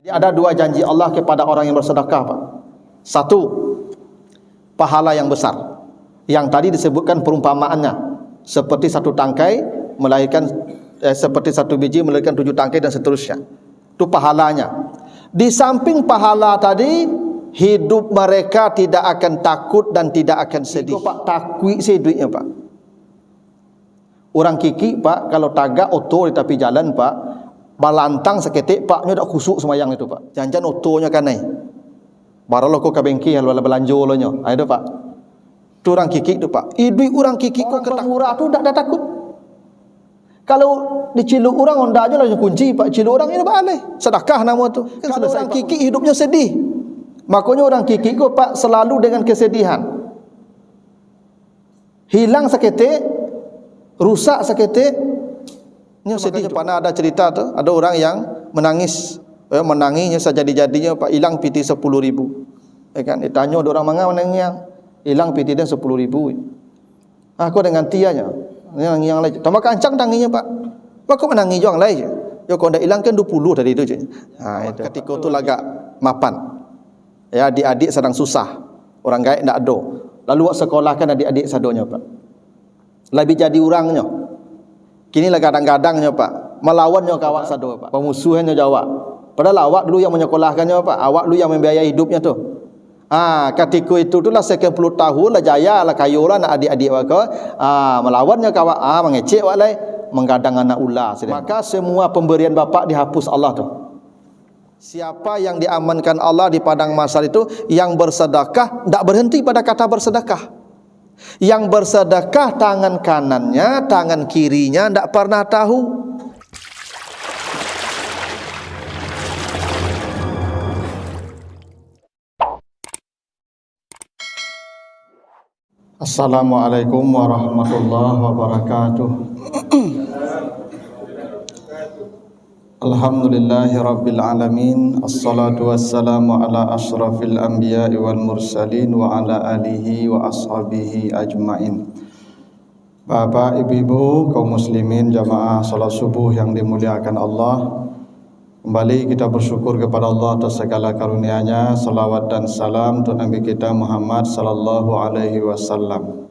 Ada dua janji Allah kepada orang yang bersedekah, Pak. Satu, pahala yang besar. Yang tadi disebutkan perumpamaannya, seperti satu tangkai melahirkan seperti satu biji melahirkan 7 tangkai dan seterusnya. Itu pahalanya. Di samping pahala tadi, hidup mereka tidak akan takut dan tidak akan sedih. Itu, Pak, takwi sih duitnya, Pak. Orang kiki, Pak, kalau tagak oto di tepi jalan, Pak, balantang seketik, Pak, nyo dak khusuk semayang itu, Pak. Jangan otonya kan naik. Barulah kau ke bengki halu belanja lo nyo. Itu, Pak. Itu orang kiki itu, Pak. Duit orang kiki kok ketakura tu dak takut. Kalau diciluk orang onda aja lah kunci, Pak. Ciluk orang ini boleh. Sedekah nama tu. Kan kalau orang kiki hidupnya sedih. Makanya orang kiki kok, Pak, selalu dengan kesedihan. Hilang seketik, rusak seketik, ini sedih. Pernah ada cerita tu, ada orang yang menangisnya sejadi-jadinya, Pak, hilang piti 10.000. Ya kan? Ditanya ada orang mana menangis yang hilang piti dia 10.000. Aku dengan tianya, yang lain. Tambah kancang tanginya, Pak. Pak kok menangis orang lain je. Yo kau dah hilang kan 20 tadi itu je. Itu. Ketika tu lagak mapan. Ya, adik-adik sedang susah. Orang gaib tak ada. Lalu buat sekolah kan adik-adik sadonya, Pak. Lebih jadi orangnya. Kini lah kadang-kadangnya, Pak, melawannya kawak sado, Pak. Pemusuhannya jawab. Padahal awak dulu yang menyekolahkannya, Pak. Awak dulu yang membiayai hidupnya tu. Ketika itu tu lah sekian puluh tahun lah jaya lah kayu lah nak adik-adik awak. Melawannya kawak, mengecek awak lai, menggadang anak ular. Maka semua pemberian bapak dihapus Allah tu. Siapa yang diamankan Allah di padang mahsyar itu, yang bersedekah tak berhenti pada kata bersedekah. Yang bersedekah tangan kanannya, tangan kirinya tak pernah tahu. Assalamualaikum warahmatullahi wabarakatuh. Alhamdulillahi rabbil alamin. Assalatu wassalamu ala ashrafil anbiya'i wal mursalin wa ala alihi wa ashabihi ajmain. Bapak, ibu-ibu, kaum muslimin, jamaah salat subuh yang dimuliakan Allah, kembali kita bersyukur kepada Allah atas segala karunia-Nya. Salawat dan salam untuk Nabi kita Muhammad sallallahu alaihi wasallam.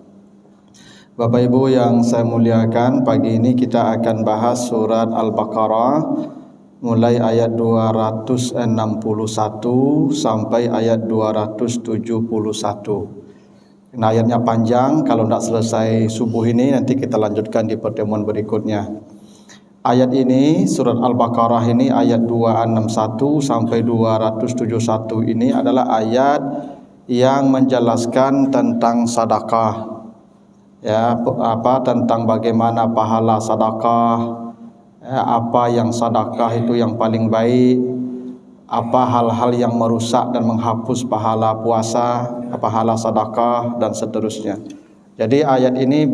Bapak Ibu yang saya muliakan, pagi ini kita akan bahas surat Al-Baqarah mulai ayat 261 sampai ayat 271. Nah, ayatnya panjang, kalau tidak selesai subuh ini nanti kita lanjutkan di pertemuan berikutnya. Ayat ini, surat Al-Baqarah ini ayat 261 sampai 271 ini adalah ayat yang menjelaskan tentang sedekah. Ya, tentang bagaimana pahala sedekah, apa yang sedekah itu yang paling baik, apa hal-hal yang merusak dan menghapus pahala puasa, pahala sedekah dan seterusnya. Jadi ayat ini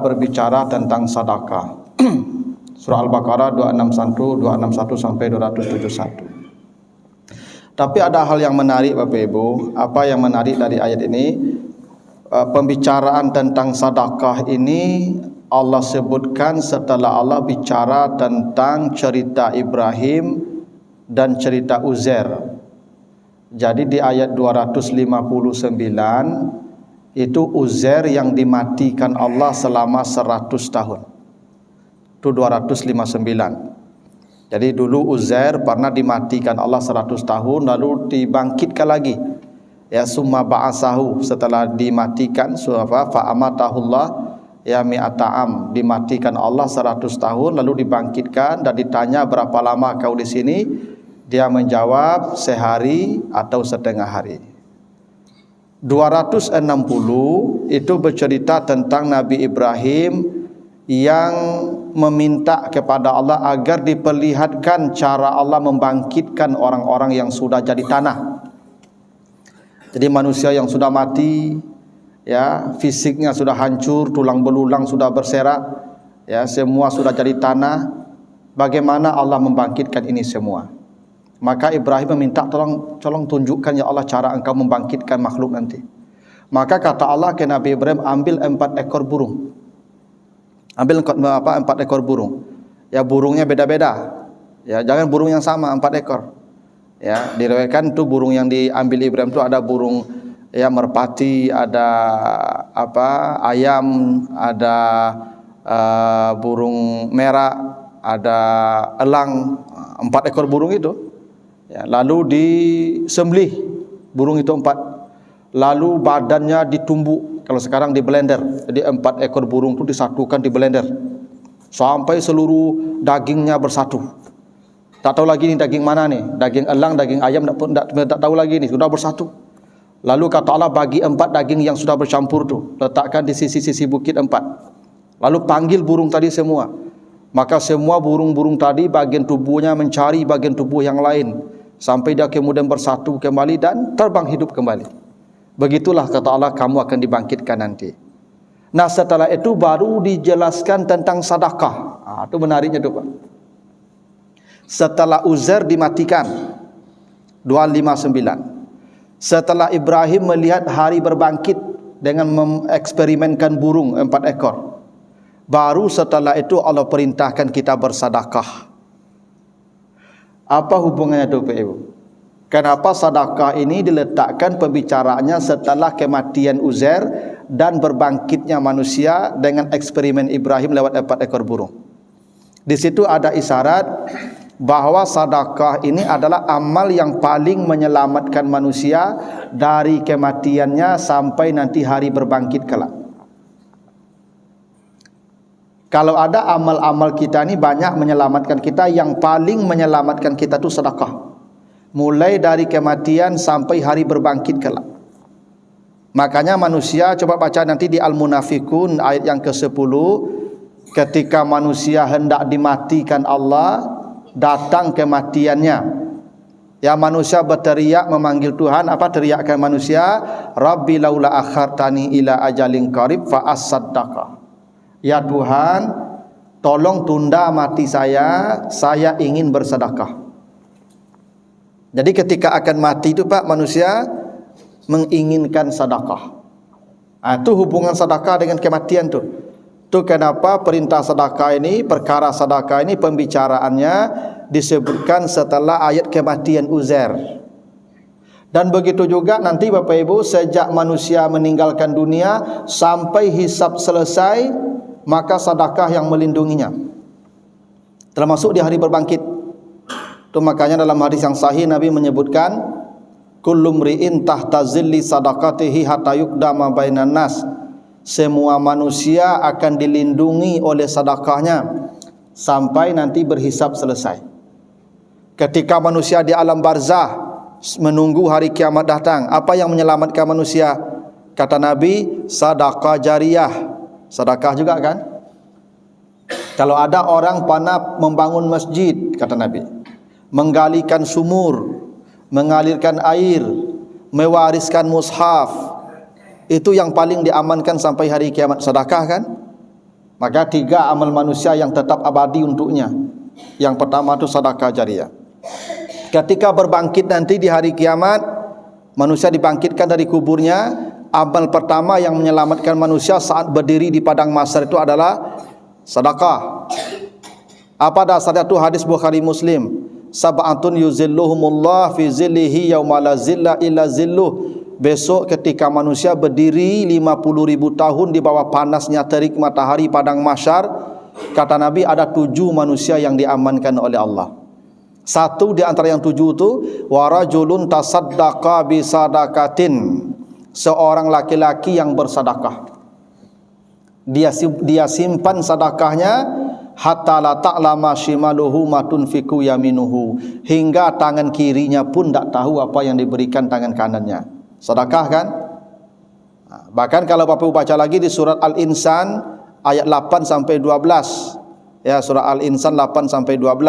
berbicara tentang sedekah. Surah Al-Baqarah 261 sampai 271. Tapi ada hal yang menarik, Bapak Ibu. Apa yang menarik dari ayat ini? Pembicaraan tentang sedekah ini Allah sebutkan setelah Allah bicara tentang cerita Ibrahim dan cerita Uzair. Jadi di ayat 259 itu Uzair yang dimatikan Allah selama 100 tahun. Itu 259. Jadi dulu Uzair pernah dimatikan Allah 100 tahun lalu dibangkitkan lagi. Ya, summa ba'asahu, setelah dimatikan fa amatahullah ya mi'ata'am, dimatikan Allah 100 tahun lalu dibangkitkan dan ditanya berapa lama kau di sini, dia menjawab sehari atau setengah hari. 260 itu bercerita tentang Nabi Ibrahim yang meminta kepada Allah agar diperlihatkan cara Allah membangkitkan orang-orang yang sudah jadi tanah. Jadi manusia yang sudah mati, ya, fisiknya sudah hancur, tulang belulang sudah berserak, ya, semua sudah jadi tanah. Bagaimana Allah membangkitkan ini semua? Maka Ibrahim meminta, tolong tunjukkan ya Allah cara engkau membangkitkan makhluk nanti. Maka kata Allah ke Nabi Ibrahim, ambil 4 ekor burung. Ambil 4 ekor burung. Ya, burungnya beda-beda. Ya, jangan burung yang sama 4 ekor. Ya, diriwayatkan tu burung yang diambil Ibrahim tu ada burung ya merpati, ada ayam, ada burung merak, ada elang, 4 ekor burung itu. Ya, lalu disembelih burung itu 4. Lalu badannya ditumbuk, kalau sekarang di blender. Jadi 4 ekor burung itu disatukan di blender sampai seluruh dagingnya bersatu. Tak tahu lagi ni daging mana ni, daging elang, daging ayam, tak tahu lagi ni, sudah bersatu. Lalu kata Allah, bagi 4 daging yang sudah bercampur tu, letakkan di sisi-sisi bukit 4. Lalu panggil burung tadi semua. Maka semua burung-burung tadi bagian tubuhnya mencari bagian tubuh yang lain, sampai dia kemudian bersatu kembali dan terbang hidup kembali. Begitulah kata Allah, kamu akan dibangkitkan nanti. Nah, setelah itu baru dijelaskan tentang sedekah. Itu menariknya tu, Pak. Setelah Uzair dimatikan 259, setelah Ibrahim melihat hari berbangkit dengan mengeksperimenkan burung 4 ekor, baru setelah itu Allah perintahkan kita bersedekah. Apa hubungannya itu, Pak Ibu? Kenapa sedekah ini diletakkan pembicaraannya setelah kematian Uzair dan berbangkitnya manusia dengan eksperimen Ibrahim lewat 4 ekor burung? Di situ ada isyarat bahwa sedekah ini adalah amal yang paling menyelamatkan manusia dari kematiannya sampai nanti hari berbangkit kelak. Kalau ada amal-amal kita ni banyak menyelamatkan kita, yang paling menyelamatkan kita tu sedekah. Mulai dari kematian sampai hari berbangkit kelak. Makanya manusia, coba baca nanti di Al-Munafikun ayat yang ke-10, ketika manusia hendak dimatikan Allah, datang kematiannya. Ya, manusia berteriak memanggil Tuhan. Apa teriakan manusia? Rabbi laula akhartani ila ajalin qarib fa as-saddaqa. Ya Tuhan, tolong tunda mati saya ingin bersedekah. Jadi ketika akan mati itu, Pak, manusia menginginkan sedekah. Itu hubungan sedekah dengan kematian tu. Itu kenapa perintah sedekah ini, perkara sedekah ini pembicaraannya disebutkan setelah ayat kematian Uzair. Dan begitu juga nanti Bapak Ibu, sejak manusia meninggalkan dunia sampai hisab selesai, maka sedekah yang melindunginya, termasuk di hari berbangkit. Itu makanya dalam hadis yang sahih Nabi menyebutkan, kullu mri'in tahta zilli sadaqatihi hatta yuqdama bainan nas. Semua manusia akan dilindungi oleh sedekahnya sampai nanti berhisab selesai. Ketika manusia di alam barzah menunggu hari kiamat datang, apa yang menyelamatkan manusia? Kata Nabi, sedekah jariyah. Sedekah juga kan? Kalau ada orang panah membangun masjid, kata Nabi, menggalikan sumur, mengalirkan air, mewariskan mushaf, itu yang paling diamankan sampai hari kiamat, sedekah kan? Maka 3 amal manusia yang tetap abadi untuknya. Yang pertama itu sedekah jariyah. Ketika berbangkit nanti di hari kiamat, manusia dibangkitkan dari kuburnya, amal pertama yang menyelamatkan manusia saat berdiri di padang mahsyar itu adalah sedekah. Apa dasarnya itu? Hadis Bukhari Muslim. Sab'atun yuzilluhumullah fi zillihi yauma la zilla illa zilluh. Besok ketika manusia berdiri 50.000 tahun di bawah panasnya terik matahari padang mahsyar, kata Nabi ada 7 manusia yang diamankan oleh Allah. Satu di antara yang 7 itu, warajulun tasaddaqa bi sadaqatin, seorang laki-laki yang bersedekah. Dia simpan sedekahnya hatta la ta'lama shimaluhu ma tunfiqu yaminuhu, hingga tangan kirinya pun tak tahu apa yang diberikan tangan kanannya. Sedekah kan? Bahkan kalau Bapak baca lagi di surat Al-Insan ayat 8 sampai 12. Ya, surah Al-Insan 8 sampai 12.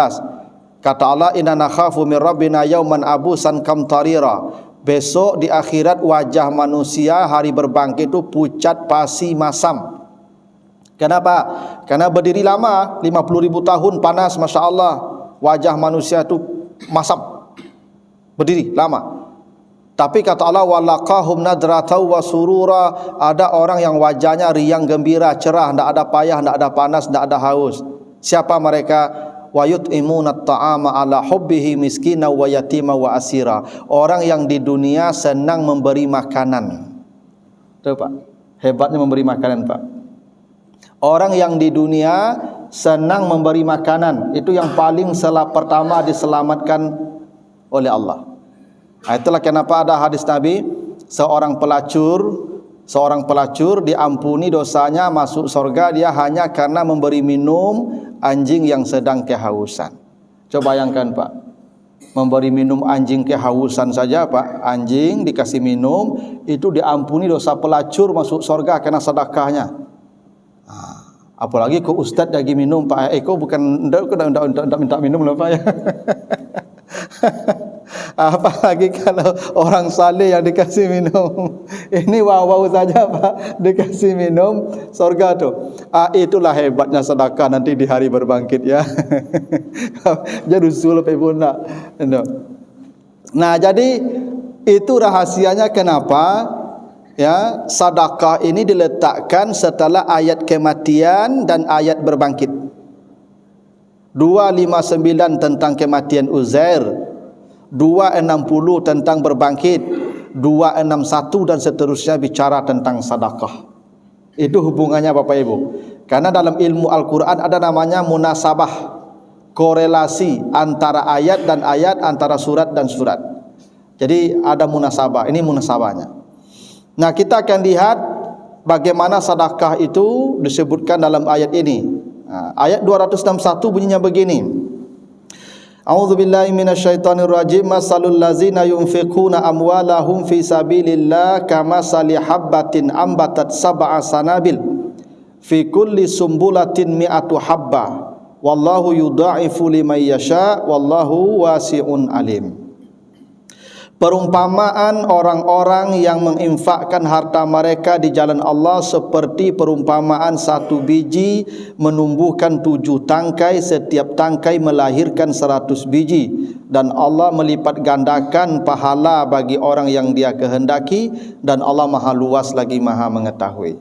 Kata Allah, inna nakhafu min rabbina yauman abusan kamtarira. Besok di akhirat wajah manusia hari berbangkit itu pucat pasi masam. Kenapa? Karena berdiri lama, 50.000 tahun panas, Masya Allah. Wajah manusia itu masam, berdiri lama. Tapi kata Allah, walaqahum nadratau wa surura, ada orang yang wajahnya riang gembira, cerah, tidak ada payah, tidak ada panas, tidak ada haus. Siapa mereka? wa yut'imuna at-ta'ama 'ala hubbihi miskina wa yatima wa asira. Orang yang di dunia senang memberi makanan. Tuh Pak, hebatnya memberi makanan Pak. Orang yang di dunia senang memberi makanan, itu yang paling pertama diselamatkan oleh Allah. Itulah kenapa ada hadis Nabi, seorang pelacur diampuni dosanya, masuk surga dia hanya karena memberi minum anjing yang sedang kehausan. Coba bayangkan Pak, memberi minum anjing kehausan saja Pak, anjing dikasih minum, itu diampuni dosa pelacur, masuk surga karena sedekahnya. Apalagi kok ustaz lagi minum Pak, kok bukan enggak minta minum lah Pak ya. Apalagi kalau orang saleh yang dikasih minum. Ini wow saja Pak, dikasih minum surga tuh. Itulah hebatnya sedekah nanti di hari berbangkit ya. Jadi usul Ibu nak. Nah, jadi itu rahasianya kenapa ya sedekah ini diletakkan setelah ayat kematian dan ayat berbangkit. 259 tentang kematian Uzair, 260 tentang berbangkit, 261 dan seterusnya bicara tentang sedekah. Itu hubungannya Bapak Ibu. Karena dalam ilmu Al-Quran ada namanya munasabah, korelasi antara ayat dan ayat, antara surat dan surat. Jadi ada munasabah, ini munasabahnya. Nah, kita akan lihat bagaimana sedekah itu disebutkan dalam ayat ini. Ayat 261 bunyinya begini. A'udzubillahi minasyaitonirrajim. Masalul ladzina yunfiquna amwalahum fi sabilillah kamasali habbatin ambatat sab'a sanabil fi kulli sumbulatin mi'atu habba wallahu yudha'ifu liman yasha wallahu wasi'un alim. Perumpamaan orang-orang yang menginfakkan harta mereka di jalan Allah seperti perumpamaan satu biji menumbuhkan 7 tangkai, setiap tangkai melahirkan 100 biji, dan Allah melipat gandakan pahala bagi orang yang Dia kehendaki, dan Allah Maha luas lagi Maha mengetahui.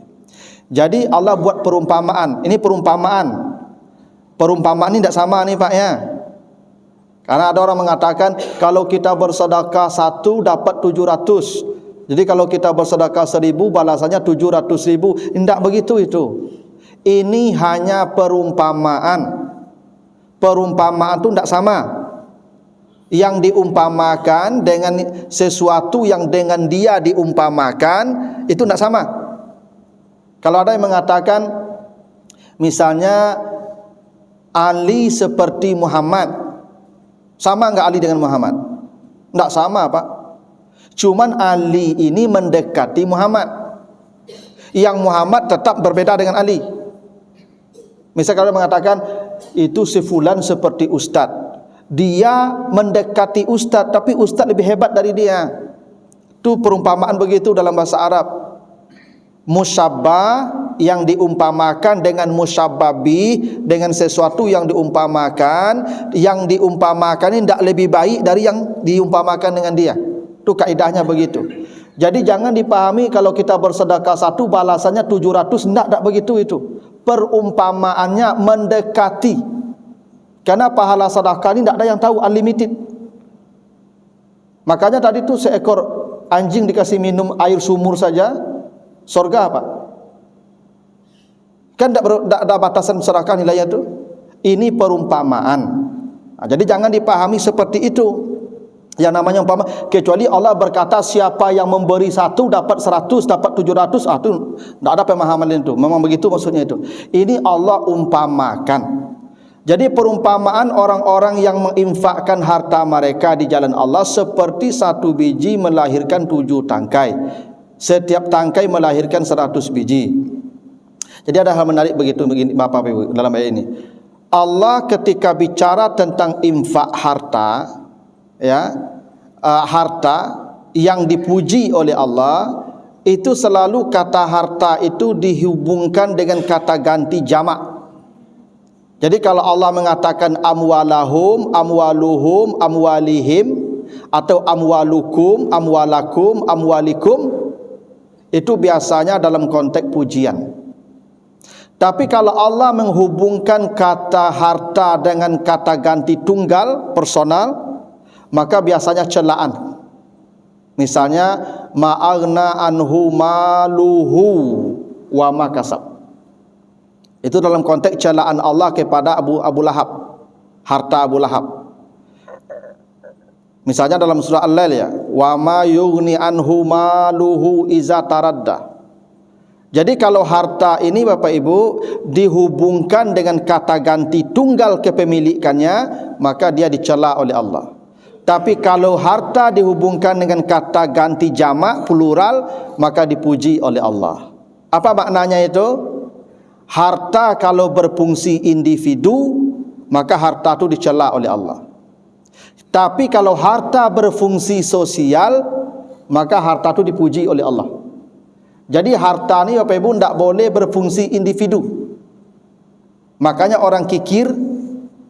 Jadi Allah buat perumpamaan. Ini perumpamaan. Perumpamaan ini tidak sama nih Pak ya. Karena ada orang mengatakan kalau kita bersedekah 1 dapat 700. Jadi kalau kita bersedekah 1000 balasannya 700.000. Tidak begitu itu. Ini hanya perumpamaan. Perumpamaan itu tidak sama. Yang diumpamakan dengan sesuatu yang dengan dia diumpamakan itu tidak sama. Kalau ada yang mengatakan misalnya Ali seperti Muhammad, sama enggak Ali dengan Muhammad? Enggak sama Pak. Cuman Ali ini mendekati Muhammad. Yang Muhammad tetap berbeda dengan Ali. Misal kalau mengatakan itu si fulan seperti ustaz, dia mendekati ustaz tapi ustaz lebih hebat dari dia. Itu perumpamaan begitu dalam bahasa Arab. Musyabbah yang diumpamakan dengan musyabbabih, dengan sesuatu yang diumpamakan ini tidak lebih baik dari yang diumpamakan dengan dia. Itu kaidahnya begitu. Jadi jangan dipahami kalau kita bersedekah 1 balasannya 700, tidak begitu itu. Perumpamaannya mendekati. Karena pahala sedekah ini tidak ada yang tahu, unlimited. Makanya tadi itu seekor anjing dikasih minum air sumur saja, surga Pak. Kan tidak ada batasan sedekah nilainya itu. Ini perumpamaan. Nah, jadi jangan dipahami seperti itu. Yang namanya umpama, kecuali Allah berkata siapa yang memberi 1 dapat 100, dapat 700, itu tidak ada pemahaman itu. Memang begitu maksudnya itu. Ini Allah umpamakan. Jadi perumpamaan orang-orang yang menginfakkan harta mereka di jalan Allah seperti 1 biji melahirkan 7 tangkai. Setiap tangkai melahirkan 100 biji. Jadi ada hal menarik begini Bapak Ibu dalam ayat ini. Allah ketika bicara tentang infak harta, ya, harta yang dipuji oleh Allah, itu selalu kata harta itu dihubungkan dengan kata ganti jamak. Jadi kalau Allah mengatakan amwalahum, amwaluhum, amwalihim, atau amwalukum, amwalakum, amwalikum, itu biasanya dalam konteks pujian. Tapi kalau Allah menghubungkan kata harta dengan kata ganti tunggal personal, maka biasanya celaan. Misalnya ma'aghna anhu maluhu wa ma kasab. Itu dalam konteks celaan Allah kepada Abu Lahab, harta Abu Lahab. Misalnya dalam surah Al-Lail ya, wa ma yughni anhu maluhu iza taradda. Jadi kalau harta ini Bapak Ibu dihubungkan dengan kata ganti tunggal kepemilikannya, maka dia dicela oleh Allah. Tapi kalau harta dihubungkan dengan kata ganti jamak plural, maka dipuji oleh Allah. Apa maknanya itu? Harta kalau berfungsi individu, maka harta itu dicela oleh Allah. Tapi kalau harta berfungsi sosial, maka harta itu dipuji oleh Allah. Jadi harta ni Bapak Ibu tidak boleh berfungsi individu. Makanya orang kikir,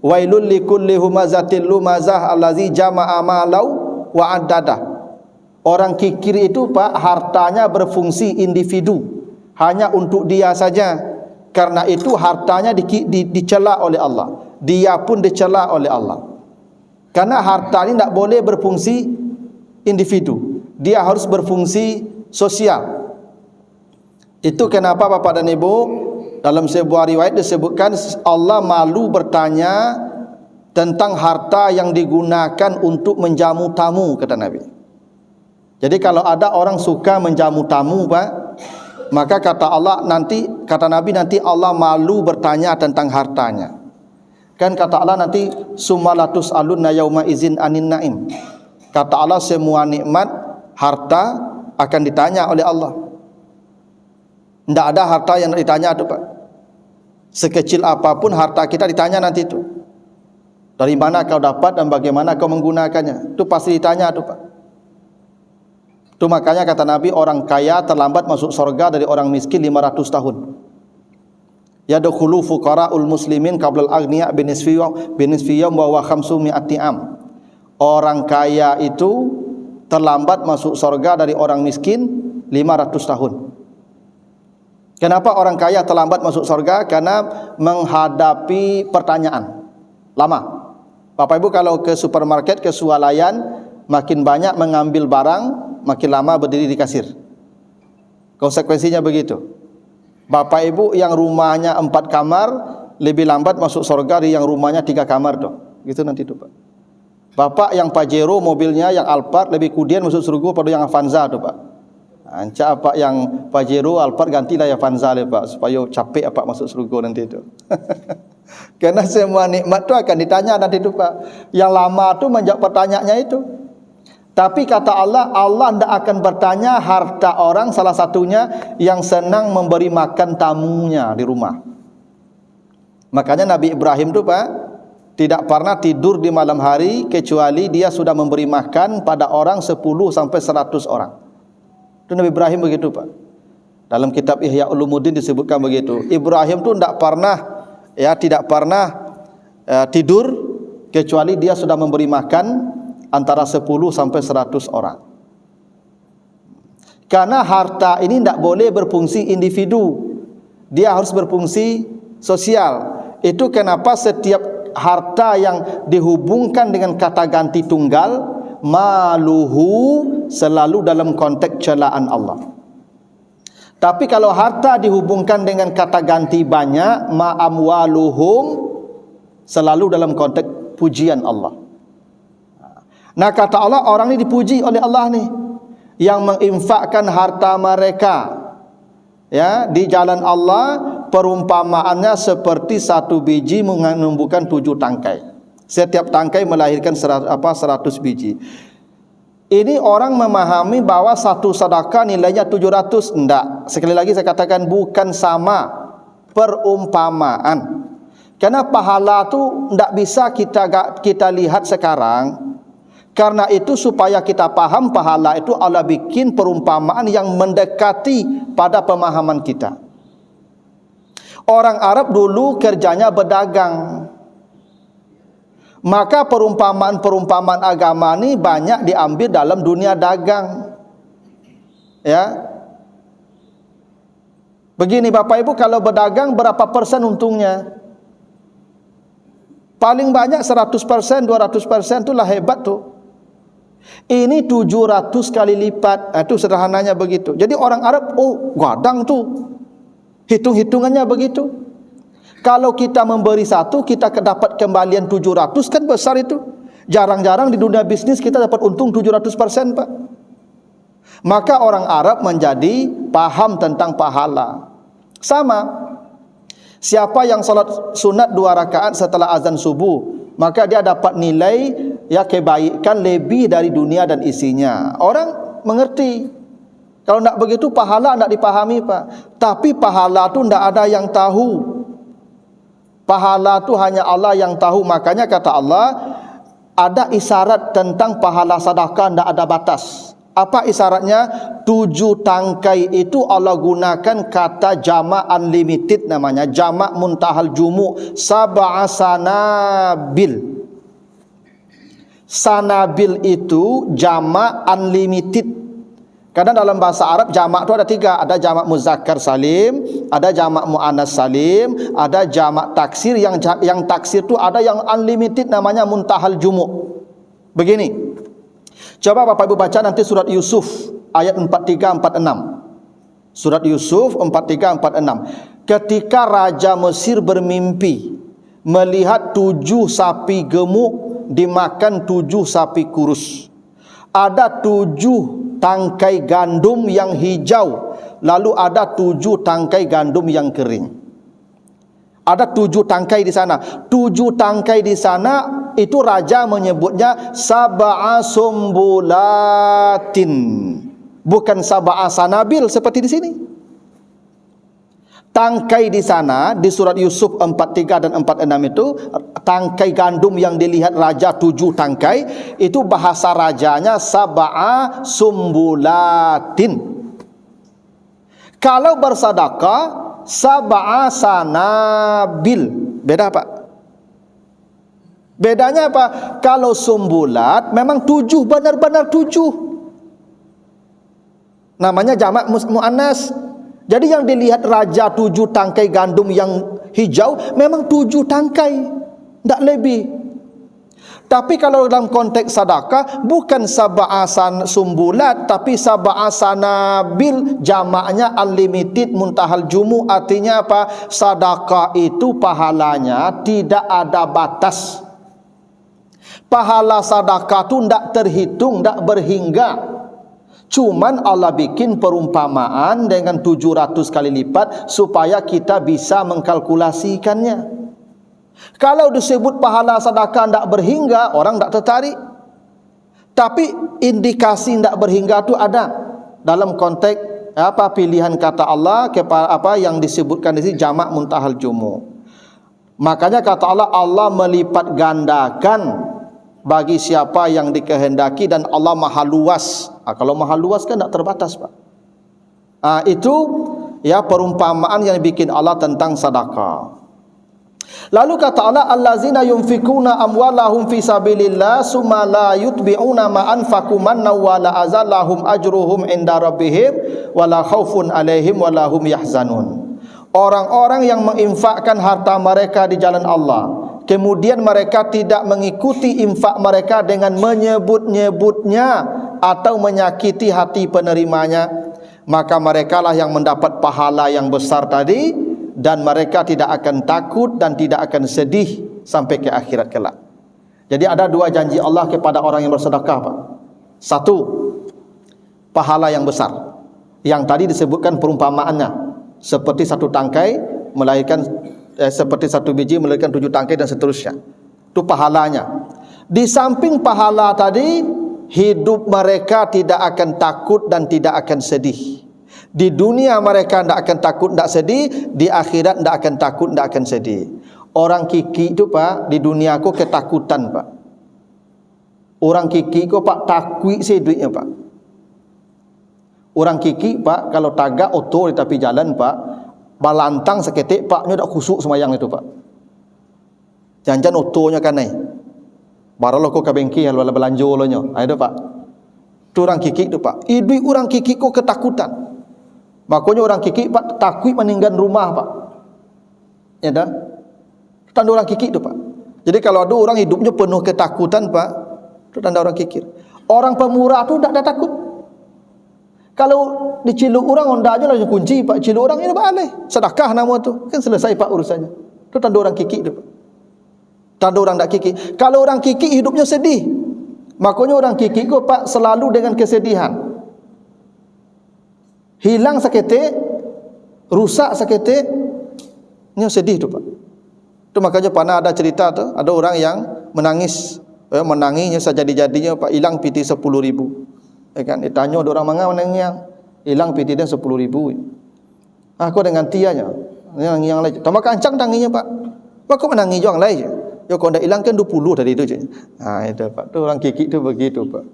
wailul likulli humazatil lumazah allazi jama'a malau wa addada. Orang kikir itu Pak, hartanya berfungsi individu, hanya untuk dia saja. Karena itu hartanya dicela oleh Allah. Dia pun dicela oleh Allah. Karena harta ini tidak boleh berfungsi individu, dia harus berfungsi sosial. Itu kenapa Bapak dan Ibu, dalam sebuah riwayat disebutkan Allah malu bertanya tentang harta yang digunakan untuk menjamu tamu, kata Nabi. Jadi kalau ada orang suka menjamu tamu Pak, maka kata Nabi nanti Allah malu bertanya tentang hartanya. Kan kata Allah nanti sumalatus alunna yauma izin anin naim. Kata Allah semua nikmat harta akan ditanya oleh Allah. Tidak ada harta yang ditanya itu Pak. Sekecil apapun harta kita ditanya nanti itu. Dari mana kau dapat dan bagaimana kau menggunakannya, itu pasti ditanya itu Pak. Itu makanya kata Nabi, orang kaya terlambat masuk surga dari orang miskin 500 tahun. Yadkhulu fuqara'ul muslimin qablal aghniya binisfi yawm wa 500 am. Orang kaya itu terlambat masuk surga dari orang miskin 500 tahun. Kenapa orang kaya terlambat masuk surga? Karena menghadapi pertanyaan lama. Bapak Ibu kalau ke supermarket, ke swalayan, makin banyak mengambil barang, makin lama berdiri di kasir. Konsekuensinya begitu. Bapak Ibu yang rumahnya 4 kamar lebih lambat masuk surga dari yang rumahnya 3 kamar tuh. Gitu nanti tuh Pak. Bapak yang Pajero mobilnya yang Alphard lebih kemudian masuk surga pada yang Avanza tuh Pak. Ancak apa yang Pajero Alphard gantilah ya Avanza le Pak, supaya capek apa masuk surga nanti itu. Karena semua nikmat itu akan ditanya nanti itu Pak. Yang lama tu menjawab pertanyaannya itu. Tapi kata Allah, Allah tidak akan bertanya harta orang, salah satunya yang senang memberi makan tamunya di rumah. Makanya Nabi Ibrahim itu Pak, tidak pernah tidur di malam hari kecuali dia sudah memberi makan pada orang 10 sampai 100 orang. Itu Nabi Ibrahim begitu Pak. Dalam kitab Ihya Ulumuddin disebutkan begitu. Ibrahim itu tidak pernah tidur kecuali dia sudah memberi makan antara 10 sampai 100 orang. Karena harta ini tidak boleh berfungsi individu, dia harus berfungsi sosial. Itu kenapa setiap harta yang dihubungkan dengan kata ganti tunggal, maluhu, selalu dalam konteks celaan Allah. Tapi kalau harta dihubungkan dengan kata ganti banyak, ma'amwaluhum, selalu dalam konteks pujian Allah. Nah kata Allah, orang ini dipuji oleh Allah nih, yang menginfakkan harta mereka ya di jalan Allah, perumpamaannya seperti 1 biji menumbuhkan 7 tangkai. Setiap tangkai melahirkan 100 biji. Ini orang memahami bahwa satu sedekah nilainya 700. Enggak. Sekali lagi saya katakan bukan sama, perumpamaan. Karena pahala itu enggak bisa kita lihat sekarang. Karena itu supaya kita paham pahala itu Allah bikin perumpamaan yang mendekati pada pemahaman kita. Orang Arab dulu kerjanya berdagang. Maka perumpamaan-perumpamaan agama ini banyak diambil dalam dunia dagang. Ya. Begini Bapak Ibu, kalau berdagang berapa persen untungnya? Paling banyak 100%, 200%, itulah hebat tuh. Ini 700 kali lipat. Itu sederhananya begitu. Jadi orang Arab, oh gadang tuh. Hitung-hitungannya begitu. Kalau kita memberi satu, kita dapat kembalian 700, kan besar itu. Jarang-jarang di dunia bisnis kita dapat untung 700%, Pak. Maka orang Arab menjadi paham tentang pahala. Sama, siapa yang salat sunat 2 rakaat setelah azan subuh, maka dia dapat nilai ya kebaikan lebih dari dunia dan isinya. Orang mengerti. Kalau tidak begitu pahala tidak dipahami, Pak. Tapi pahala itu tidak ada yang tahu. Pahala itu hanya Allah yang tahu. Makanya kata Allah, ada isyarat tentang pahala sedekah, tidak ada batas. Apa isyaratnya? 7 tangkai itu Allah gunakan kata jamak unlimited, namanya jamak muntahal jumu, sab'a sanabil. Sanabil itu jamak unlimited. Karena dalam bahasa Arab jamak itu ada 3, ada jamak muzakkar salim, ada jamak muannas salim, ada jamak taksir. Yang taksir itu ada yang unlimited, namanya muntahal jumu. Begini, coba Bapak Ibu baca nanti surat Yusuf ayat 43-46. Surat Yusuf 43-46. Ketika Raja Mesir bermimpi melihat 7 sapi gemuk dimakan 7 sapi kurus. Ada 7 tangkai gandum yang hijau, lalu ada 7 tangkai gandum yang kering. Ada 7 tangkai di sana. 7 tangkai di sana itu raja menyebutnya sab'a sumbulatin, bukan sab'a sanabil seperti di sini. Tangkai di sana di surat Yusuf 43 dan 46 itu tangkai gandum yang dilihat raja 7 tangkai, itu bahasa rajanya sab'a sumbulatin. Kalau bersedekah sab'a sanabil. Beda Pak. Bedanya apa? Kalau sumbulat memang 7, benar-benar 7. Namanya jamak muannas. Jadi yang dilihat raja 7 tangkai gandum yang hijau memang 7 tangkai, tidak lebih. Tapi kalau dalam konteks sedekah bukan sab'asan sumbulat, tapi sab'asanabil, jamaknya unlimited muntahal jumu. Artinya apa? Sedekah itu pahalanya tidak ada batas. Pahala sedekah itu tidak terhitung, tidak berhingga. Cuman Allah bikin perumpamaan dengan 700 kali lipat supaya kita bisa mengkalkulasikannya. Kalau disebut pahala sedekah tidak berhingga, orang tidak tertarik. Tapi indikasi tidak berhingga itu ada dalam konteks apa pilihan kata Allah kepada apa yang disebutkan di sini jamak muntahal jumu. Makanya kata Allah, Allah melipat gandakan bagi siapa yang dikehendaki, dan Allah maha luas. Kalau maha luas kan tidak terbatas, Pak. Itu ya perumpamaan yang bikin Allah tentang sedekah. Lalu kata Allah, allazina yunfikuna amwalahum fi sabilillah summa la yutbi'una ma anfaqu manna wa la azallahum ajruhum inda rabbihim wa la khaufun alaihim wa la hum yahzanun. Orang-orang yang menginfakkan harta mereka di jalan Allah, kemudian mereka tidak mengikuti infak mereka dengan menyebut-nyebutnya atau menyakiti hati penerimanya, maka merekalah yang mendapat pahala yang besar tadi, dan mereka tidak akan takut dan tidak akan sedih sampai ke akhirat kelak. Jadi ada 2 janji Allah kepada orang yang bersedekah, Pak. 1, pahala yang besar. Yang tadi disebutkan perumpamaannya, seperti 1 tangkai melahirkan seperti 1 biji melahirkan 7 tangkai dan seterusnya. Itu pahalanya. Di samping pahala tadi, hidup mereka tidak akan takut dan tidak akan sedih. Di dunia mereka tidak akan takut, tidak sedih. Di akhirat tidak akan takut, tidak akan sedih. Orang kiki itu, Pak, di dunia aku ketakutan, Pak. Orang kiki itu, Pak, takwi sih duitnya, Pak. Orang kiki, Pak, kalau tagak oto di tepi jalan, Pak, balantang seketik, Pak, nya dak khusuk semayang itu, Pak. Jangan otonya kan naik. Baru lo kok ke bengkel wala belanja lo nya. Itu, Pak. Itu orang kiki itu, Pak. Idui orang kiki kok ketakutan. Makanya orang kikik Pak takut meninggal rumah Pak. Ya dah. Tanda orang kikik tu Pak. Jadi kalau ada orang hidupnya penuh ketakutan Pak, itu tanda orang kikir. Orang pemurah tu tak ada takut. Kalau diciluk orang onda aja lah kunci Pak, ciluk orang ini boleh. Sedekah nama tu, kan selesai Pak urusannya. Itu tanda orang kikik tu Pak. Tanda orang tak kikik. Kalau orang kikik hidupnya sedih. Makanya orang kikik tu Pak selalu dengan kesedihan. Hilang seketik, rusak seketik, ini sedih tu Pak. Itu makanya pernah ada cerita tu, ada orang yang menangisnya sejadi-jadinya Pak, hilang piti 10.000. Ya kan, ditanya ada orang mana menangis, hilang piti dia 10.000. Aku dengan tianya, yang lain. Tak makan ancang tanginya Pak. Aku menangis juga lain. Ya kalau dah hilang kan 20 tadi itu je. Itu Pak, tu orang kikik tu begitu Pak.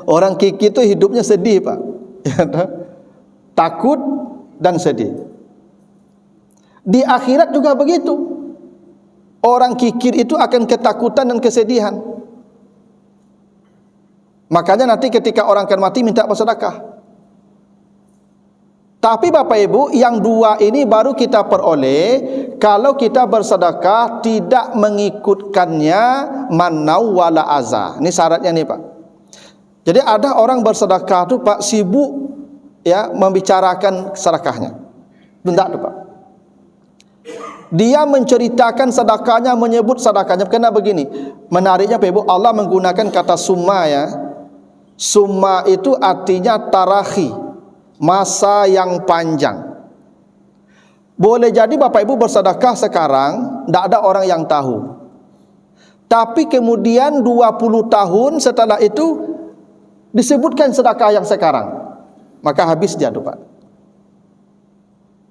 Orang kikik tu hidupnya sedih Pak. Ya, takut dan sedih. Di akhirat juga begitu. Orang kikir itu akan ketakutan dan kesedihan. Makanya nanti ketika orang akan mati minta bersedekah. Tapi Bapak Ibu, yang dua ini baru kita peroleh kalau kita bersedekah tidak mengikutkannya manau wala aza. Ini syaratnya nih Pak. Jadi ada orang bersedekah tu Pak sibuk ya membicarakan sedekahnya. Tidak tu Pak. Dia menceritakan sedekahnya, menyebut sedekahnya. Kenapa begini? Menariknya Pak Ibu, Allah menggunakan kata summa ya. Summa itu artinya tarahi, masa yang panjang. Boleh jadi Bapak Ibu bersedekah sekarang, tidak ada orang yang tahu. Tapi kemudian 20 tahun setelah itu disebutkan sedekah yang sekarang, maka habis dia tu Pak.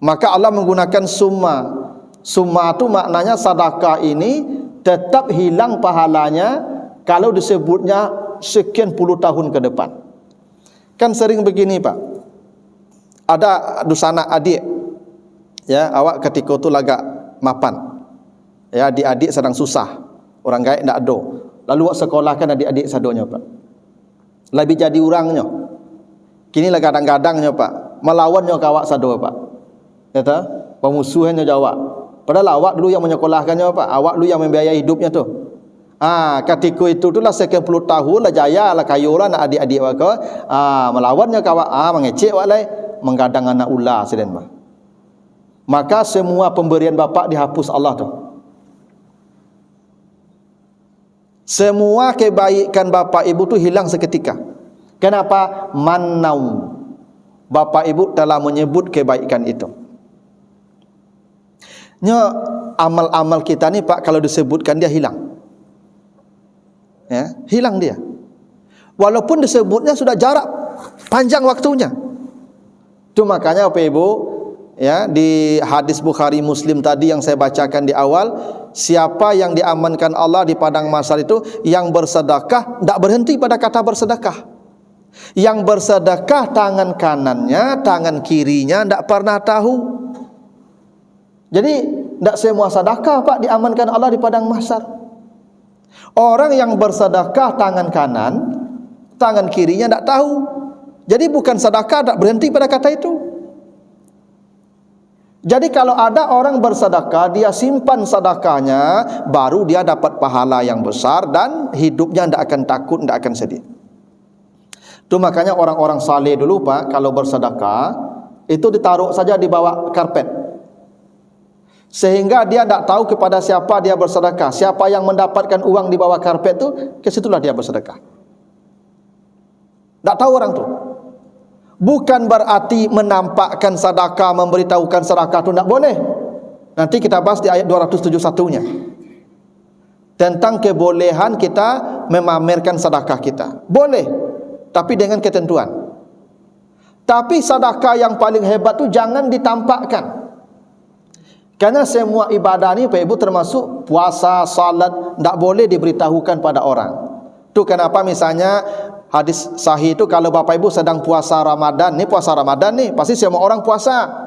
Maka Allah menggunakan summa. Summa itu maknanya sedekah ini tetap hilang pahalanya kalau disebutnya sekian puluh tahun ke depan. Kan sering begini Pak. Ada dusana adik, ya awak ketika itu lagak mapan, ya adik-adik sedang susah, orang gaib tak ada. Lalu awak sekolahkan adik-adik sadonya Pak. Lebih jadi orangnya. Kini lah kadang-kadangnya Pak, melawannya kawak sado Pak. Kata pemusuhannya jawab. Padahal awak dulu yang menyekolahkannya Pak, awak dulu yang membiayai hidupnya tu. Ketika itu itulah sekian puluh tahun lah jaya lah kayu lah nak adik-adik awak ke. Melawannya kawak, mengecek awak lai, menggadang anak ular seden mah. Maka semua pemberian bapak dihapus Allah tu. Semua kebaikan bapak ibu tu hilang seketika. Kenapa? Manau. Bapak ibu telah menyebut kebaikan itu. Amal-amal kita ni Pak kalau disebutkan dia hilang. Ya, hilang dia. Walaupun disebutnya sudah jarak panjang waktunya. Itu makanya Bapak Ibu, ya di hadis Bukhari Muslim tadi yang saya bacakan di awal, siapa yang diamankan Allah di padang mahsyar itu yang bersedekah tidak berhenti pada kata bersedekah. Yang bersedekah tangan kanannya, tangan kirinya tidak pernah tahu. Jadi tidak semua sedekah Pak diamankan Allah di padang mahsyar. Orang yang bersedekah tangan kanan, tangan kirinya tidak tahu. Jadi bukan sedekah, tidak berhenti pada kata itu. Jadi kalau ada orang bersedekah, dia simpan sedekahnya, baru dia dapat pahala yang besar dan hidupnya tidak akan takut, tidak akan sedih. Itu makanya orang-orang saleh dulu Pak, kalau bersedekah itu ditaruh saja di bawah karpet. Sehingga dia tidak tahu kepada siapa dia bersedekah. Siapa yang mendapatkan uang di bawah karpet itu, ke situlah dia bersedekah. Tak tahu orang tu. Bukan berarti menampakkan sedekah, memberitahukan sedekah itu tak boleh. Nanti kita bahas di ayat 271-nya. Tentang kebolehan kita memamerkan sedekah kita. Boleh, tapi dengan ketentuan. Tapi sedekah yang paling hebat tu jangan ditampakkan. Karena semua ibadah ni Pak Ibu termasuk puasa, salat, tak boleh diberitahukan pada orang. Itu kenapa misalnya hadis sahih itu kalau Bapak Ibu sedang puasa Ramadan, ni puasa Ramadan ni, pasti semua orang puasa.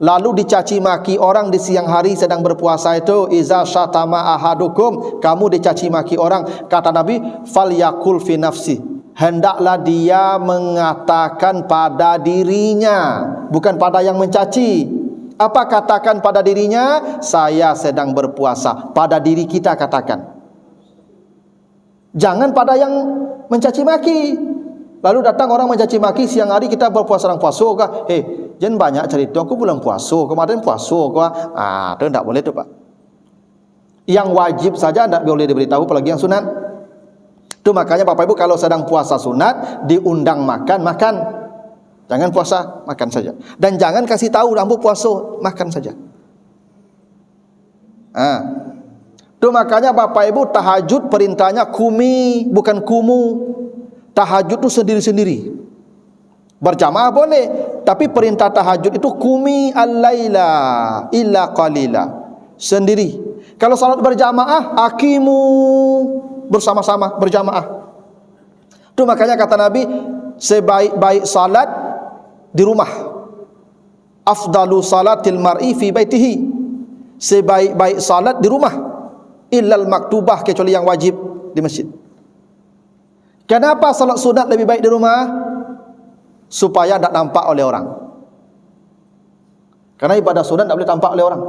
Lalu dicaci maki orang di siang hari sedang berpuasa itu, iza syatama ahadukum, kamu dicaci maki orang, kata Nabi, falyakul fi nafsi. hendaklah dia mengatakan pada dirinya, bukan pada yang mencaci. Apa katakan pada dirinya? Saya sedang berpuasa. Pada diri kita katakan. Jangan pada yang mencaci maki. Lalu datang orang mencaci maki, siang hari kita berpuasa orang puasa kah? Jangan banyak cerita, aku bulan puasa, kemarin puasa kah? Itu tidak boleh tu Pak. Yang wajib saja tidak boleh diberitahu, apalagi yang sunat. Itu makanya Bapak Ibu kalau sedang puasa sunat, diundang makan, makan. Jangan puasa, makan saja. Dan jangan kasih tahu ambo puasa, makan saja. Itu makanya Bapak Ibu tahajud perintahnya kumi, bukan kumu. Tahajud itu sendiri-sendiri. Berjamaah boleh, tapi perintah tahajud itu kumi al-laila illa qalila. Sendiri. Kalau salat berjamaah, akimu bersama-sama berjamaah. Itu makanya kata Nabi, sebaik-baik salat di rumah. Afdalu salatil mar'i fi baitihi. Sebaik-baik salat di rumah. Illal maktubah, kecuali yang wajib di masjid. Kenapa salat sunat lebih baik di rumah? Supaya tidak nampak oleh orang. Karena ibadah sunat tidak boleh tampak oleh orang.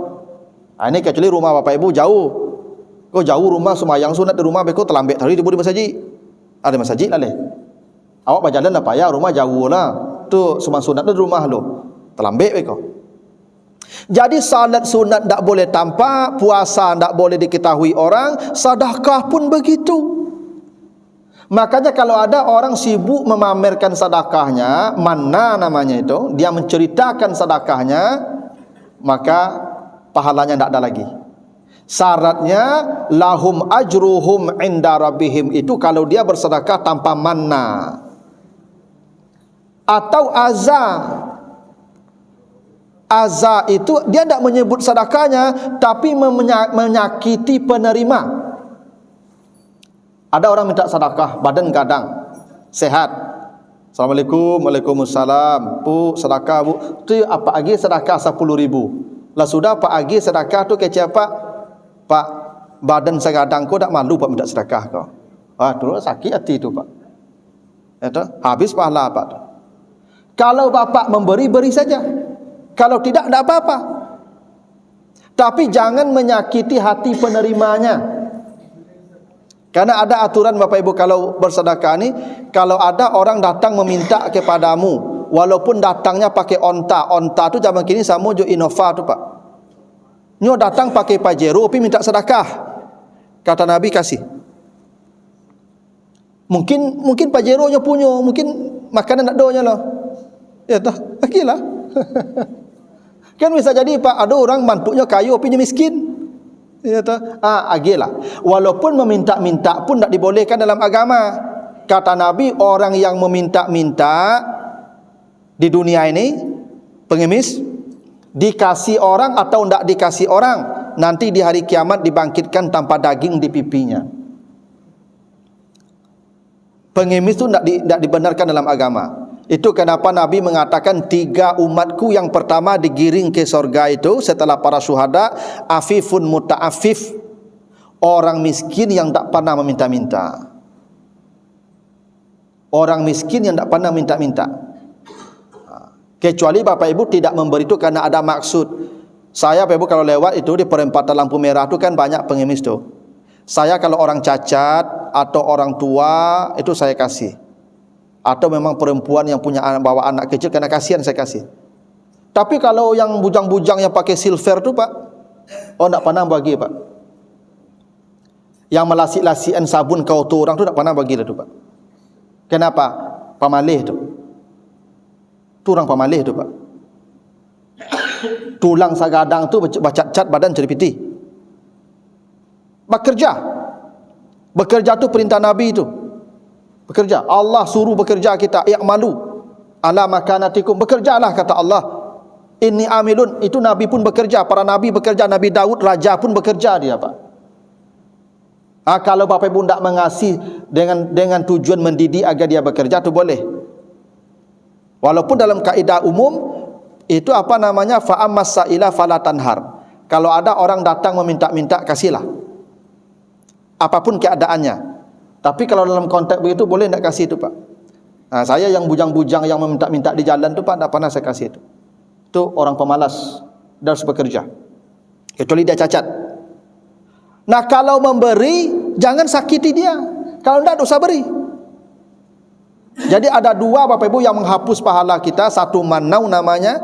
Ini kecuali rumah Bapak Ibu jauh. Kau jauh rumah sembahyang sunat di rumah, kau terlambat tadi di masjid. Ada masjid lah leh. Awak berjalan apa ya, rumah jauh lah. Tu sembahyang sunat di rumah lo. Terlambat kau. Jadi salat sunat tidak boleh tampak, puasa tidak boleh diketahui orang, sedekah pun begitu. Makanya kalau ada orang sibuk memamerkan sedekahnya, mana namanya itu, dia menceritakan sedekahnya, maka pahalanya tidak ada lagi. Syaratnya lahum ajruhum inda rabbihim, itu kalau dia bersedekah tanpa manna atau aza. Aza itu dia tidak menyebut sedekahnya, tapi menyakiti penerima. Ada orang minta sedekah, badan kadang sehat. Assalamualaikum, waalaikumsalam. Bu, sedekah bu. Tu apa lagi sedekah 10.000. Lah sudah Pak Agi sedekah tu kecil Pak, badan segadang kau tak malu Pak minta sedekah kau. Terus sakit hati tu Pak. Itu habis pahala Pak tu. Kalau Bapak memberi, beri saja. Kalau tidak apa-apa. Tapi jangan menyakiti hati penerimanya. Karena ada aturan Bapak Ibu kalau bersedekah ni, kalau ada orang datang meminta kepadamu, walaupun datangnya pakai onta tu zaman kini sama jo Innova tu Pak. Nyo datang pakai Pajero tapi minta sedekah. Kata Nabi kasih. Mungkin Pajero nya punya, mungkin makanan nak doanya lah. Ya tah, akilah. Kan bisa jadi Pak, ada orang mantuknya kayu tapi dia miskin. Ya tah, agilah. Walaupun meminta-minta pun tak dibolehkan dalam agama. Kata Nabi, orang yang meminta-minta di dunia ini pengemis, dikasih orang atau tidak dikasih orang, nanti di hari kiamat dibangkitkan tanpa daging di pipinya. Pengemis itu tidak dibenarkan dalam agama. Itu kenapa Nabi mengatakan 3 umatku yang pertama digiring ke surga itu setelah para syuhada, afifun muta'afif, orang miskin yang tak pernah meminta-minta. Orang miskin yang tak pernah minta-minta. Kecuali Bapak Ibu tidak memberi itu karena ada maksud. Saya Bapak Ibu kalau lewat itu di perempatan lampu merah itu kan banyak pengemis tu. Saya kalau orang cacat atau orang tua itu saya kasih. Atau memang perempuan yang punya bawa anak kecil karena kasihan saya kasih. Tapi kalau yang bujang-bujang yang pakai silver tu Pak, tak pernah bagi Pak. Yang melasik-lasikan sabun kau tu orang tu tak pernah bagi dah tu Pak. Kenapa? Pamalih tu. Tu orang pamalih tu Pak. Tulang sagadang tu bacat-cat badan jadi piti. Bekerja tu perintah Nabi tu. Bekerja. Allah suruh bekerja kita. I'malu ala makanatikum. Bekerjalah kata Allah. Inni amilun. Itu Nabi pun bekerja. Para Nabi bekerja. Nabi Daud raja pun bekerja dia Pak. Kalau Bapak Ibu tidak mengasih dengan tujuan mendidik agar dia bekerja tu boleh. Walaupun dalam kaidah umum itu apa namanya, fa'ammas sa'ila fala tanhar. Kalau ada orang datang meminta-minta, kasihlah. Apapun keadaannya. Tapi kalau dalam konteks begitu boleh tak kasih itu Pak? Saya yang bujang-bujang yang meminta-minta di jalan tu Pak, tak pernah saya kasih itu. Itu orang pemalas, dia harus bekerja. Kecuali dia cacat. Nah kalau memberi, jangan sakiti dia. Kalau tidak, dosa beri. Jadi ada dua Bapak Ibu yang menghapus pahala kita. Satu manau namanya,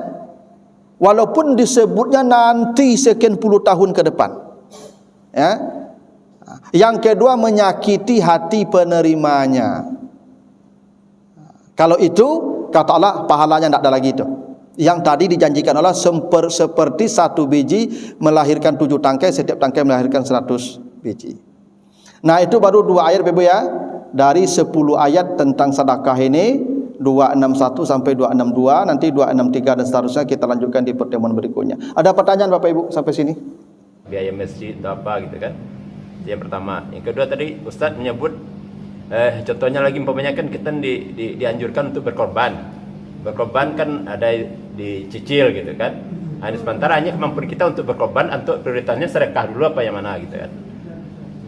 walaupun disebutnya nanti sekian puluh tahun ke depan. Ya. Yang kedua, menyakiti hati penerimanya. Kalau itu, kata Allah, pahalanya tidak ada lagi itu. Yang tadi dijanjikan Allah seperti satu biji melahirkan 7 tangkai, setiap tangkai melahirkan 100 biji. Nah itu baru 2 ayat Ibu ya, dari 10 ayat tentang sedekah ini, 261 sampai 262, nanti 263 dan seterusnya kita lanjutkan di pertemuan berikutnya. Ada pertanyaan Bapak Ibu sampai sini? Biaya masjid atau apa gitu kan? Yang pertama. Yang kedua tadi Ustadz menyebut contohnya lagi umpamanya kan kita dianjurkan untuk berkorban. Berkorban kan ada dicicil gitu kan. Sementara hanya kemampuan kita untuk berkorban, untuk prioritasnya sedekah dulu apa yang mana gitu kan.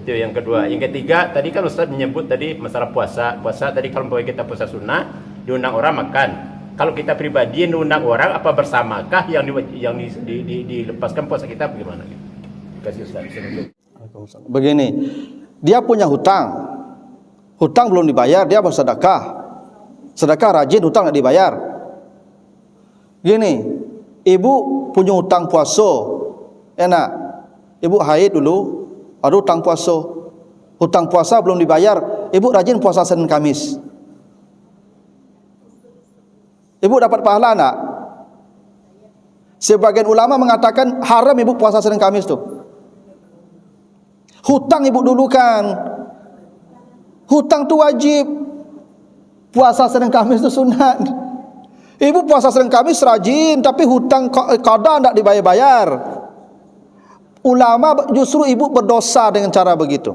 Itu yang kedua. Yang ketiga tadi kan Ustaz menyebut tadi masalah puasa. Puasa tadi kalau kita puasa sunnah diundang orang makan. Kalau kita pribadi yang diundang orang apa bersamakah yang dilepaskan puasa kita bagaimana gitu. Kasih Ustaz. Begini. Dia punya hutang. Hutang belum dibayar, dia bersedekah. Sedekah rajin, hutang tidak dibayar. Gini, ibu punya hutang puasa, enak. Ibu haid dulu, ada hutang puasa. Hutang puasa belum dibayar, ibu rajin puasa Senin Kamis. Ibu dapat pahala enggak? Sebagian ulama mengatakan haram ibu puasa Senin Kamis tuh. Hutang ibu dulu kan. Hutang tu wajib. Puasa Senin Kamis itu sunat. Ibu puasa Senin Kamis rajin, tapi hutang qada tidak dibayar-bayar. Ulama justru ibu berdosa dengan cara begitu.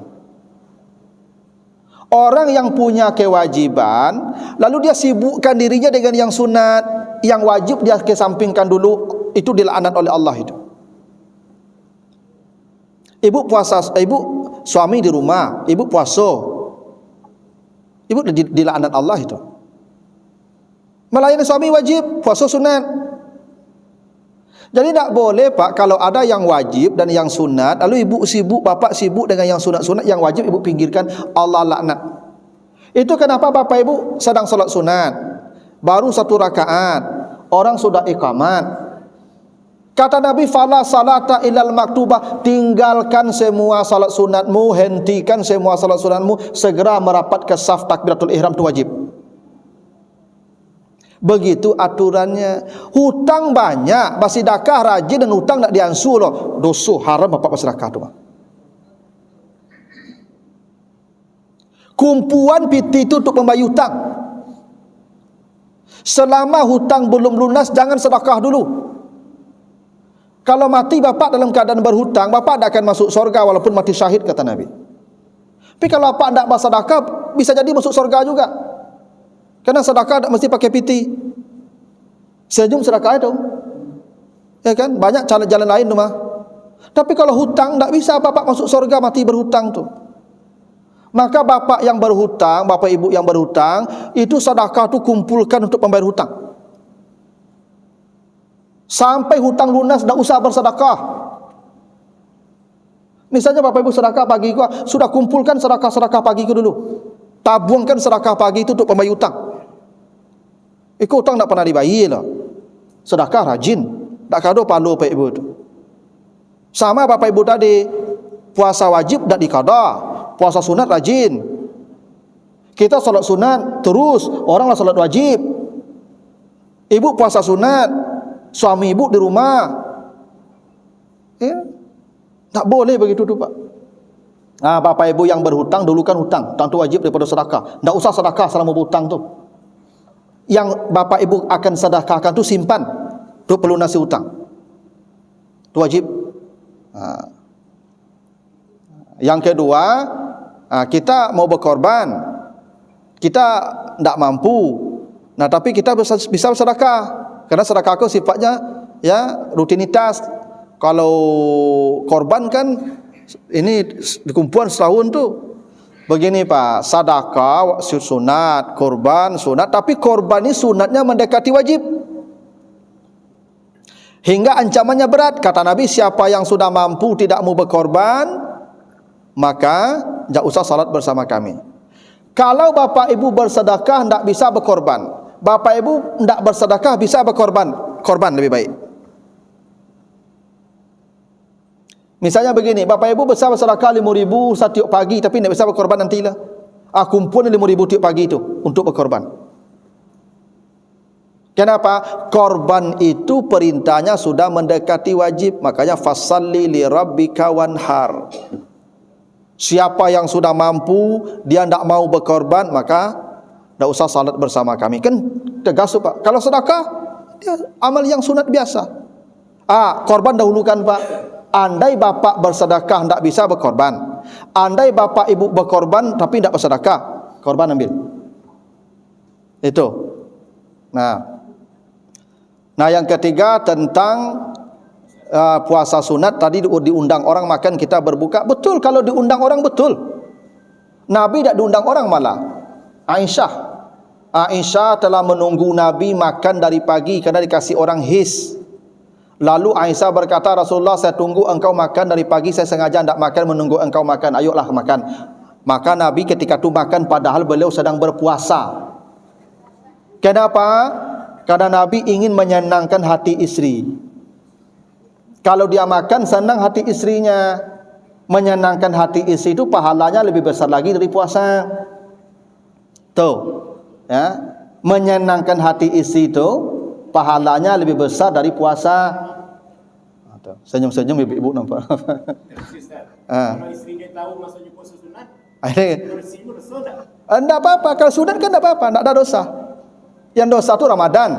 Orang yang punya kewajiban, lalu dia sibukkan dirinya dengan yang sunat, yang wajib dia kesampingkan dulu, itu dilaknat oleh Allah itu. Ibu puasa, ibu suami di rumah, ibu puasa. Ibu dilaknat Allah itu. Melayani suami wajib, puasa sunat. Jadi tak boleh Pak, kalau ada yang wajib dan yang sunat, lalu ibu sibuk, bapak sibuk dengan yang sunat-sunat, yang wajib ibu pinggirkan, Allah laknat. Itu kenapa Bapak Ibu sedang solat sunat, baru 1 rakaat, orang sudah iqamat. Kata Nabi, fala salata illal maktubah, tinggalkan semua salat sunatmu, hentikan semua salat sunatmu, segera merapat ke saf takbiratul ihram, itu wajib. Begitu aturannya. Hutang banyak, bersedekah rajin, dan hutang tak diansu loh, dosa haram bapak bersedekah tu. Kumpulan piti itu untuk membayar hutang. Selama hutang belum lunas, jangan sedekah dulu. Kalau mati bapak dalam keadaan berhutang, bapak tidak akan masuk surga walaupun mati syahid, kata Nabi. Tapi kalau bapak tidak bersedekah, bisa jadi masuk surga juga. Karena sedekah tidak mesti pakai piti. Senyum sedekah itu. Ya kan? Banyak jalan lain tu mah. Tapi kalau hutang tidak bisa bapak masuk surga mati berhutang tu. Maka bapak yang berhutang, bapak ibu yang berhutang, itu sedekah tu kumpulkan untuk membayar hutang. Sampai hutang lunas, tidak usah bersedekah. Misalnya bapak ibu sedekah pagi, sudah kumpulkan sedekah pagi itu dulu. Tabungkan sedekah pagi itu untuk membayar hutang. Itu hutang tidak pernah dibayar lah. Sedekah rajin, tak kado palu bapak ibu itu. Sama bapak ibu tadi, puasa wajib tidak dikada, puasa sunat rajin. Kita solat sunat terus, orang lah solat wajib. Ibu puasa sunat, suami ibu di rumah, ya, tak boleh begitu tu Pak. Bapak ibu yang berhutang dulu kan hutang tu wajib daripada sedekah. Tak usah sedekah selama berhutang tu. Yang bapak ibu akan sedekahkan tu simpan untuk pelunasi hutang. Tu wajib. Yang kedua, kita mau berkorban, kita tak mampu. Nah tapi kita bisa bersedekah. Karena sedekah itu sifatnya ya rutinitas. Kalau korban kan ini dikumpulan setahun tu. Begini Pak, sedekah sunat, korban sunat, tapi korban ini sunatnya mendekati wajib. Hingga ancamannya berat. Kata Nabi, siapa yang sudah mampu tidak mau berkorban, maka tidak usah salat bersama kami. Kalau bapak ibu bersedekah tidak bisa berkorban, bapak ibu tidak bersedekah bisa berkorban, korban lebih baik. Misalnya begini, bapak ibu besar bersedekah 5.000 setiap pagi tapi tidak bisa berkorban nantilah. Kumpul 5.000 tiap pagi itu untuk berkorban. Kenapa? Korban itu perintahnya sudah mendekati wajib. Makanya fasalli li rabbika wanhar. Siapa yang sudah mampu, dia tidak mau berkorban, maka tidak usah salat bersama kami. Kan tegas Pak. Kalau sedekah, dia amal yang sunat biasa. Korban dahulukan Pak. Andai bapak bersedekah tidak bisa berkorban, andai bapak ibu berkorban tapi tidak bersedekah, korban ambil. Itu. Nah yang ketiga tentang puasa sunat. Tadi diundang orang makan, kita berbuka. Betul, kalau diundang orang betul. Nabi tidak diundang orang malah. Aisyah telah menunggu Nabi makan dari pagi karena dikasih orang his. Lalu Aisyah berkata, Rasulullah, saya tunggu engkau makan dari pagi, saya sengaja tidak makan menunggu engkau makan. Ayolah makan. Maka Nabi ketika itu makan padahal beliau sedang berpuasa. Kenapa? Karena Nabi ingin menyenangkan hati istri. Kalau dia makan senang hati istrinya. Menyenangkan hati istri itu pahalanya lebih besar lagi dari puasa. Tuh, ya. Menyenangkan hati istri itu pahalanya lebih besar dari puasa. Senyum-senyum ibu-ibu nampak. Kalau istrinya tahu maksudnya puasa sunat, tidak apa-apa. Kalau sunat kan tidak apa-apa, tidak ada dosa. Yang dosa itu Ramadan.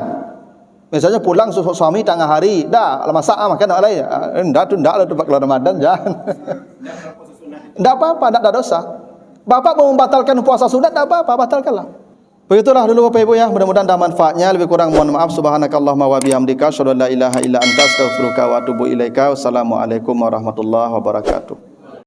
Misalnya pulang suami tengah hari, dah masak makan tak lain. Tidak kalau Ramadan jangan. Tidak apa-apa, tidak ada dosa. Bapak mau membatalkan puasa sunat, tidak apa-apa, batalkanlah. Begitulah dulu Bapak Ibu ya, mudah-mudahan ada manfaatnya. Lebih kurang mohon maaf. Subhanakallahumma wa bihamdika, asyhadu an la ilaha illa anta, astaghfiruka wa atubu ilaika. Wassalamualaikum warahmatullahi wabarakatuh.